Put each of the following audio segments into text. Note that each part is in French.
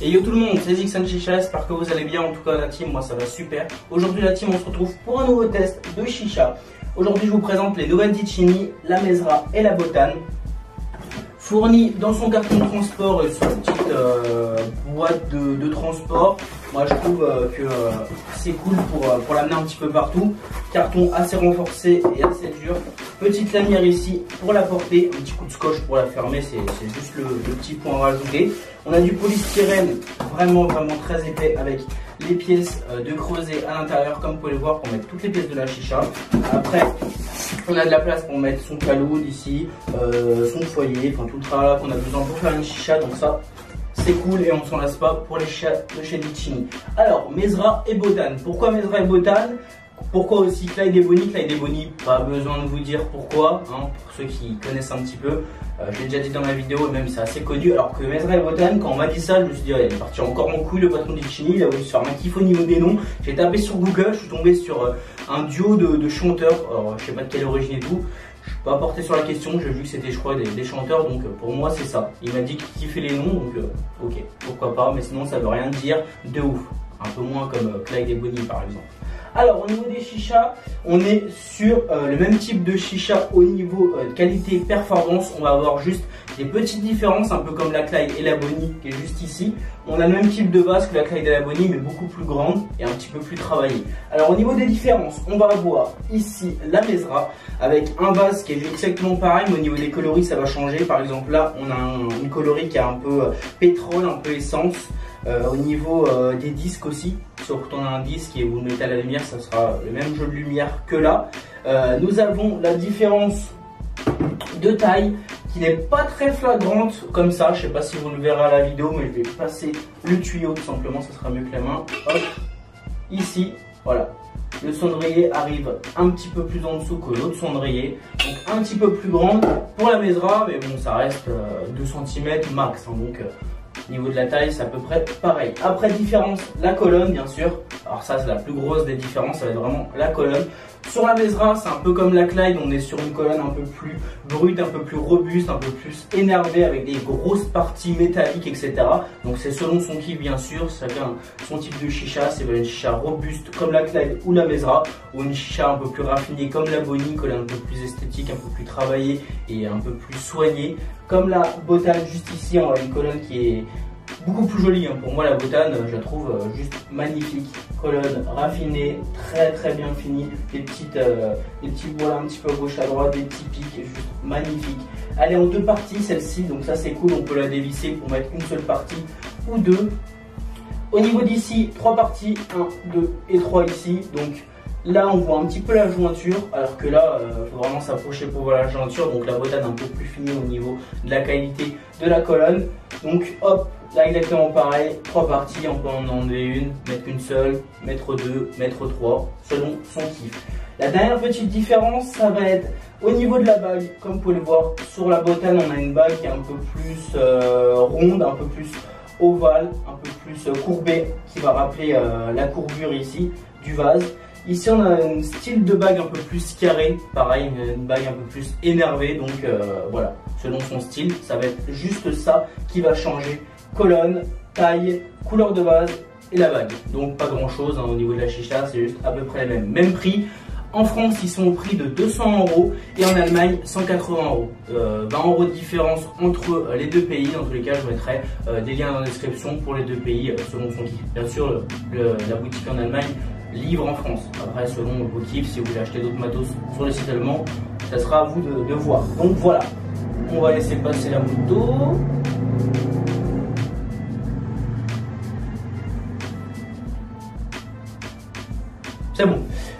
Et yo tout le monde, c'est Zixan Chicha, j'espère que vous allez bien. En tout cas la team, moi ça va super. Aujourd'hui la team, on se retrouve pour un nouveau test de chicha. Aujourd'hui je vous présente les nouvelles Dicini, la Mesra et la Botane. Fourni dans son carton de transport et sur une petite boîte de transport. Moi je trouve que c'est cool pour l'amener un petit peu partout. Carton assez renforcé et assez dur. Petite lanière ici pour la porter. Un petit coup de scotch pour la fermer, c'est juste le petit point à rajouter. On a du polystyrène vraiment très épais avec les pièces de creuset à l'intérieur comme vous pouvez le voir pour mettre toutes les pièces de la chicha. Après on a de la place pour mettre son caloud ici, son foyer, enfin tout le travail qu'on a besoin pour faire une chicha, donc ça c'est cool et on s'en lasse pas pour les chichas de chez Dicini. Alors Mesra et Botane, pourquoi Mesra et Botane? Pourquoi aussi Clyde et Bonnie? Clyde et Bonnie, pas besoin de vous dire pourquoi, hein, pour ceux qui connaissent un petit peu. Je l'ai déjà dit dans ma vidéo et même c'est assez connu. Alors que Mesra et Botane, quand on m'a dit ça, je me suis dit, ouais, il est parti encore en couille le patron de Dicini, il a voulu se faire un kiff au niveau des noms. J'ai tapé sur Google, je suis tombé sur un duo de chanteurs, alors je sais pas de quelle origine et tout. Je suis pas porté sur la question, j'ai vu que c'était je crois des chanteurs, donc pour moi c'est ça. Il m'a dit qu'il kiffait les noms, donc ok, pourquoi pas, mais sinon ça veut rien dire de ouf. Un peu moins comme Clyde et Bonnie par exemple. Alors au niveau des chichas, on est sur le même type de chicha au niveau qualité performance. On va avoir juste des petites différences, un peu comme la Clyde et la Bonnie qui est juste ici. On a le même type de vase que la Clyde et la Bonnie mais beaucoup plus grande et un petit peu plus travaillée. Alors au niveau des différences, on va avoir ici la Mesra avec un vase qui est exactement pareil mais au niveau des coloris ça va changer. Par exemple là on a une coloris qui a un peu pétrole, un peu essence. Au niveau des disques aussi, sauf qu'on a un disque et vous le mettez à la lumière, ça sera le même jeu de lumière que là. Nous avons la différence de taille qui n'est pas très flagrante comme ça. Je sais pas si vous le verrez à la vidéo, mais je vais passer le tuyau tout simplement, ça sera mieux que la main. Hop, ici, voilà. Le cendrier arrive un petit peu plus en dessous que l'autre cendrier, donc un petit peu plus grande pour la Mesra, mais bon, ça reste 2 cm max, hein, donc au niveau de la taille, c'est à peu près pareil. Après, différence, la colonne, bien sûr. Alors ça, c'est la plus grosse des différences, ça va être vraiment la colonne. Sur la Mesra, c'est un peu comme la Clyde, on est sur une colonne un peu plus brute, un peu plus robuste, un peu plus énervée, avec des grosses parties métalliques, etc. Donc c'est selon son kiff, bien sûr, chacun son type de chicha. C'est une chicha robuste comme la Clyde ou la Mesra, ou une chicha un peu plus raffinée comme la Bonnie, colonne un peu plus esthétique, un peu plus travaillée et un peu plus soignée. Comme la Botane, juste ici, on a une colonne qui est beaucoup plus jolie, hein. Pour moi la Botane, je la trouve juste magnifique. Colonne raffinée, très bien finie. Des petits voiles un petit peu à gauche à droite, des petits pics, juste magnifique. Elle est en 2 parties celle-ci, donc ça c'est cool, on peut la dévisser pour mettre une seule partie ou 2. Au niveau d'ici, 3 parties, 1, 2 et 3 ici. Donc là on voit un petit peu la jointure, alors que là il faut vraiment s'approcher pour voir la jointure. Donc la Botane un peu plus finie au niveau de la qualité de la colonne. Donc hop, là exactement pareil, 3 parties, on peut en enlever une, mettre une seule, mettre 2, mettre 3, selon son kiff. La dernière petite différence, ça va être au niveau de la bague. Comme vous pouvez le voir, sur la Botane, on a une bague qui est un peu plus ronde, un peu plus ovale, un peu plus courbée, qui va rappeler la courbure ici du vase. Ici on a un style de bague un peu plus carré, pareil, une bague un peu plus énervée, donc voilà, selon son style, ça va être juste ça qui va changer. Colonne, taille, couleur de vase et la bague. Donc pas grand chose, hein, au niveau de la chicha, c'est juste à peu près les mêmes. Même prix. En France, ils sont au prix de 200 € et en Allemagne, 180 €. 20 € de différence entre les deux pays. Dans tous les cas, je mettrai des liens dans la description pour les deux pays selon son kiff. Bien sûr, la boutique en Allemagne livre en France. Après, selon vos kiffs, si vous voulez acheter d'autres matos sur les sites allemands, ça sera à vous de voir. Donc voilà, on va laisser passer la moto. C'est bon.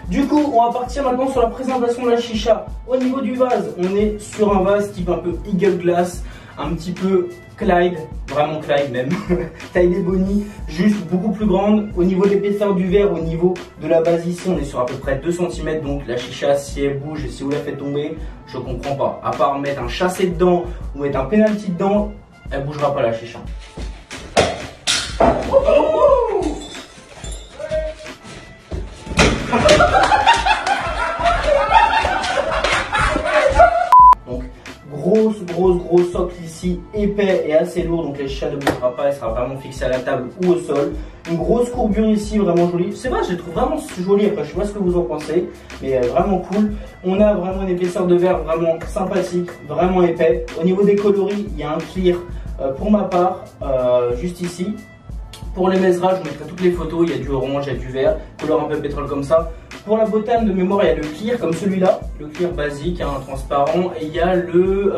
Du coup, on va partir maintenant sur la présentation de la chicha. Au niveau du vase, on est sur un vase type un peu Eagle Glass, un petit peu Clyde, vraiment Clyde même, taille des Bonnie, juste beaucoup plus grande. Au niveau de l'épaisseur du verre, au niveau de la base ici, on est sur à peu près 2 cm. Donc la chicha, si elle bouge et si vous la faites tomber, je comprends pas. À part mettre un chassé dedans ou mettre un penalty dedans, elle bougera pas la chicha. Donc grosse gros socle ici, épais et assez lourd, donc les chichas ne bougera pas, elle sera vraiment fixée à la table ou au sol. Une grosse courbure ici, vraiment jolie. C'est vrai, je les trouve vraiment jolie. Après, je sais pas ce que vous en pensez, mais vraiment cool. On a vraiment une épaisseur de verre vraiment sympathique, vraiment épais. Au niveau des coloris, il y a un clear pour ma part, juste ici. Pour les Mezra, je vous mettrai toutes les photos. Il y a du orange, il y a du vert, couleur un peu pétrole comme ça. Pour la Botane de mémoire, il y a le clear comme celui-là, le clear basique, hein, transparent. Et il y a le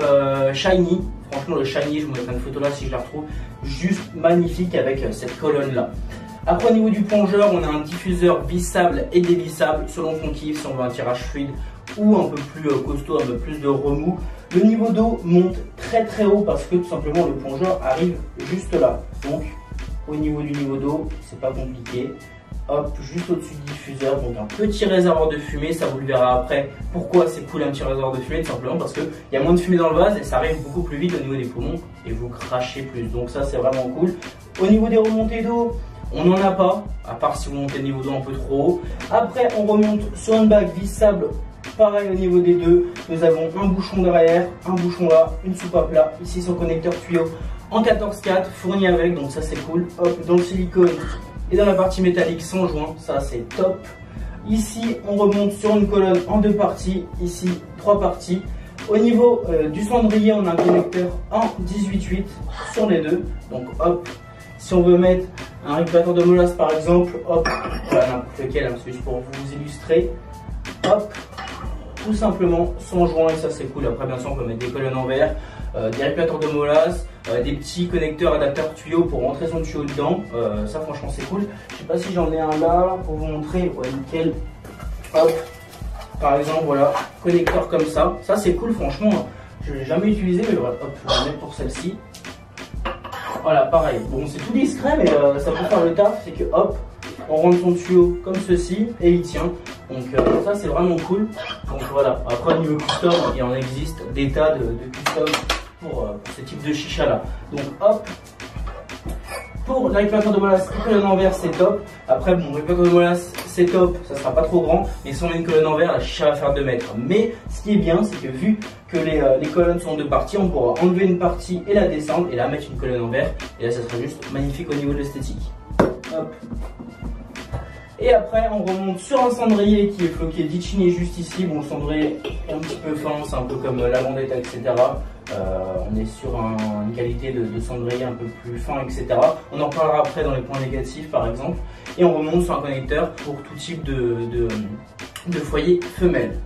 shiny. Franchement, le shiny, je vous mettrai une photo là si je la retrouve. Juste magnifique avec cette colonne là. Après, au niveau du plongeur, on a un diffuseur vissable et dévissable selon son kiff, si on veut un tirage fluide ou un peu plus costaud, un peu plus de remous. Le niveau d'eau monte très haut parce que tout simplement le plongeur arrive juste là. Donc, au niveau du niveau d'eau, c'est pas compliqué. Hop, juste au-dessus du diffuseur, donc un petit réservoir de fumée, ça vous le verra après. Pourquoi c'est cool un petit réservoir de fumée? Tout simplement parce qu'il y a moins de fumée dans le vase et ça arrive beaucoup plus vite au niveau des poumons et vous crachez plus. Donc ça c'est vraiment cool. Au niveau des remontées d'eau, on n'en a pas, à part si vous montez le niveau d'eau un peu trop haut. Après on remonte sur une bague vissable, pareil au niveau des deux. Nous avons un bouchon derrière, un bouchon là, une soupape là, ici son connecteur tuyau en 14/4 fourni avec, donc ça c'est cool. Hop, dans le silicone et dans la partie métallique sans joint, ça c'est top. Ici on remonte sur une colonne en 2 parties, ici 3 parties. Au niveau du cendrier, on a un connecteur en 18/8 sur les deux, donc hop. Si on veut mettre un régulateur de molasse par exemple, hop, voilà n'importe lequel, hein, c'est juste pour vous illustrer, hop, tout simplement sans joint et ça c'est cool. Après bien sûr on peut mettre des colonnes en verre, des régulateurs de molasse, des petits connecteurs adapteurs tuyaux pour rentrer son tuyau dedans, ça franchement c'est cool. Je sais pas si j'en ai un là pour vous montrer, ouais nickel, hop, par exemple voilà, connecteur comme ça c'est cool franchement, je l'ai jamais utilisé mais voilà, hop, je vais le mettre pour celle-ci. Voilà, pareil. Bon, c'est tout discret, mais ça peut faire le taf. C'est que hop, on rentre son tuyau comme ceci et il tient. Donc ça, c'est vraiment cool. Donc voilà. Après, au niveau custom, il en existe des tas de custom pour ce type de chicha là. Donc hop. Pour la régulateur de molasse et colonne en verre, c'est top. Après, bon, régulateur de molasse, c'est top, ça sera pas trop grand. Mais si on met une colonne en verre, la chicha va faire 2 mètres. Mais ce qui est bien, c'est que vu que les colonnes sont en 2 parties, on pourra enlever une partie et la descendre et là mettre une colonne en verre. Et là, ça sera juste magnifique au niveau de l'esthétique. Hop. Et après, on remonte sur un cendrier qui est floqué d'Ichini juste ici. Bon, le cendrier est un petit peu fin, c'est un peu comme la Vendetta, etc. On est sur une qualité de cendrier un peu plus fin, etc. On en reparlera après dans les points négatifs, par exemple. Et on remonte sur un connecteur pour tout type de foyer femelle.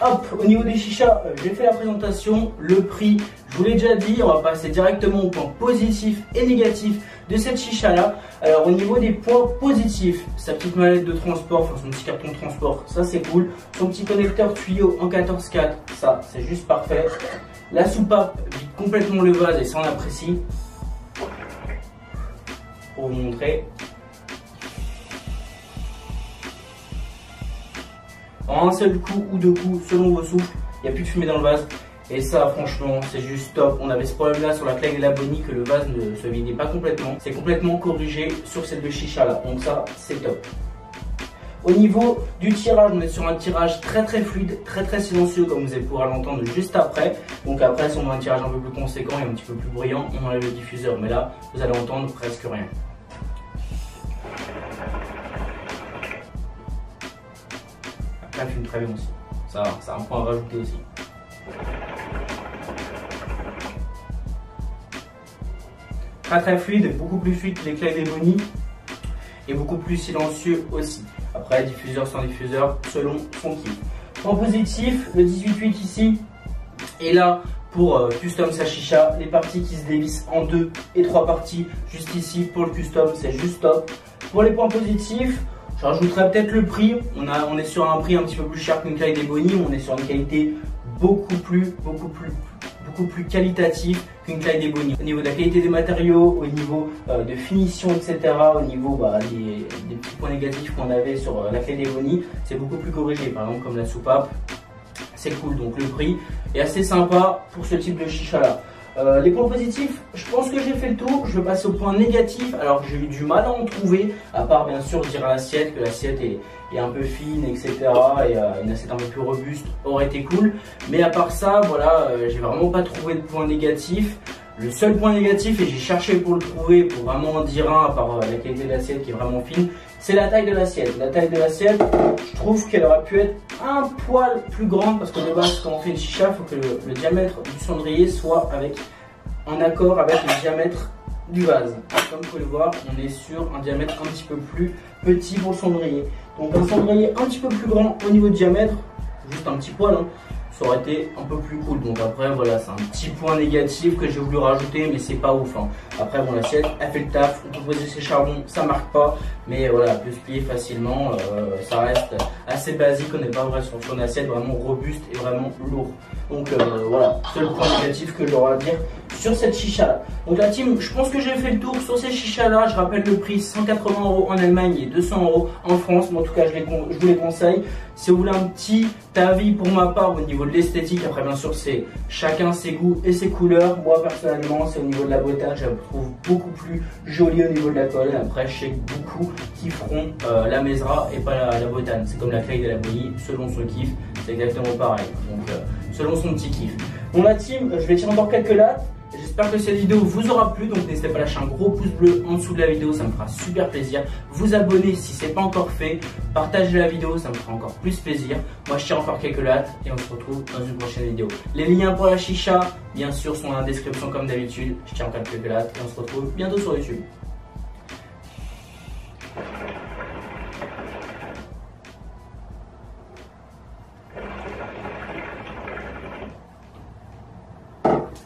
Hop, au niveau des chichas, j'ai fait la présentation, le prix, je vous l'ai déjà dit, on va passer directement au point positif et négatif de cette chicha là. Alors au niveau des points positifs, sa petite mallette de transport, enfin son petit carton de transport, ça c'est cool. Son petit connecteur tuyau en 14/4, ça c'est juste parfait. La soupape vide complètement le vase et ça on apprécie. Pour vous montrer. En un seul coup ou 2 coups, selon vos souffles, il n'y a plus de fumée dans le vase. Et ça, franchement, c'est juste top. On avait ce problème-là sur la Clegg et la Bonnie, que le vase ne se vidait pas complètement. C'est complètement corrigé sur cette deux chicha-là. Donc ça, c'est top. Au niveau du tirage, on est sur un tirage très fluide, très silencieux, comme vous allez pouvoir l'entendre juste après. Donc après, si on a un tirage un peu plus conséquent et un petit peu plus bruyant, on enlève le diffuseur. Mais là, vous allez entendre presque rien. Après, elle fume très bien aussi. Ça, c'est un point à rajouter aussi. Très fluide, beaucoup plus fluide que les Clegg et Bonnie et beaucoup plus silencieux aussi. Après, diffuseur sans diffuseur, selon son kiff. Point positif, le 18/8 ici. Et là, pour custom sa chicha, les parties qui se dévissent en 2 et 3 parties, juste ici pour le custom, c'est juste top. Pour les points positifs, je rajouterai peut-être le prix. On est sur un prix un petit peu plus cher qu'une Clegg et Bonnie. On est sur une qualité beaucoup plus qualitative qu'une Clegg et Bonnie. Au niveau de la qualité des matériaux, au niveau de finition, etc. Au niveau des petits points négatifs qu'on avait sur la Clegg et Bonnie, c'est beaucoup plus corrigé. Par exemple, comme la soupape, c'est cool. Donc le prix est assez sympa pour ce type de chicha là. Les points positifs, je pense que j'ai fait le tour. Je vais passer au point négatif. Alors j'ai eu du mal à en trouver, à part bien sûr dire à l'assiette que l'assiette est un peu fine, etc. Et une assiette un peu plus robuste aurait été cool. Mais à part ça, voilà, j'ai vraiment pas trouvé de points négatifs. Le seul point négatif, et j'ai cherché pour le trouver, pour vraiment en dire un, à part la qualité de l'assiette qui est vraiment fine, c'est la taille de l'assiette. La taille de l'assiette, je trouve qu'elle aurait pu être un poil plus grande, parce que de base, quand on fait une chicha, il faut que le diamètre du cendrier soit en accord avec le diamètre du vase. Comme vous pouvez le voir, on est sur un diamètre un petit peu plus petit pour le cendrier. Donc un cendrier un petit peu plus grand au niveau du diamètre, juste un petit poil, hein, ça aurait été un peu plus cool. Donc après voilà, c'est un petit point négatif que j'ai voulu rajouter, mais c'est pas ouf, hein. Après bon, l'assiette elle fait le taf, on peut poser ses charbons, ça marque pas, mais voilà, elle peut se plier facilement, ça reste assez basique, on n'est pas vrai sur une assiette vraiment robuste et vraiment lourd. Donc voilà, c'est le point négatif que j'aurai à dire sur cette chicha là. Donc la team, je pense que j'ai fait le tour sur ces chichas là. Je rappelle le prix, 180 € en Allemagne et 200 € en France. Mais en tout cas, je vous les conseille. Si vous voulez un petit avis pour ma part au niveau de l'esthétique, après bien sûr c'est chacun ses goûts et ses couleurs. Moi personnellement, c'est au niveau de la bottane, je la trouve beaucoup plus jolie au niveau de la colle. Après, je sais que beaucoup kifferont la Mezra et pas la bottane. C'est comme la Clyde et la Bouillie, selon son kiff, c'est exactement pareil. Donc selon son petit kiff. Bon la team, je vais tirer encore quelques lattes. J'espère que cette vidéo vous aura plu, donc n'hésitez pas à lâcher un gros pouce bleu en dessous de la vidéo, ça me fera super plaisir. Vous abonner si ce n'est pas encore fait, partagez la vidéo, ça me fera encore plus plaisir. Moi je tire encore quelques lattes et on se retrouve dans une prochaine vidéo. Les liens pour la chicha, bien sûr, sont dans la description comme d'habitude. Je tire encore quelques lattes et on se retrouve bientôt sur YouTube.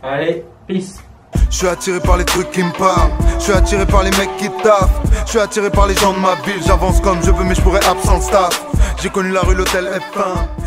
Allez, peace. Je suis attiré par les trucs qui me parlent, je suis attiré par les mecs qui taffent, je suis attiré par les gens de ma ville, j'avance comme je veux mais je pourrais absent staff. J'ai connu la rue, l'hôtel F1.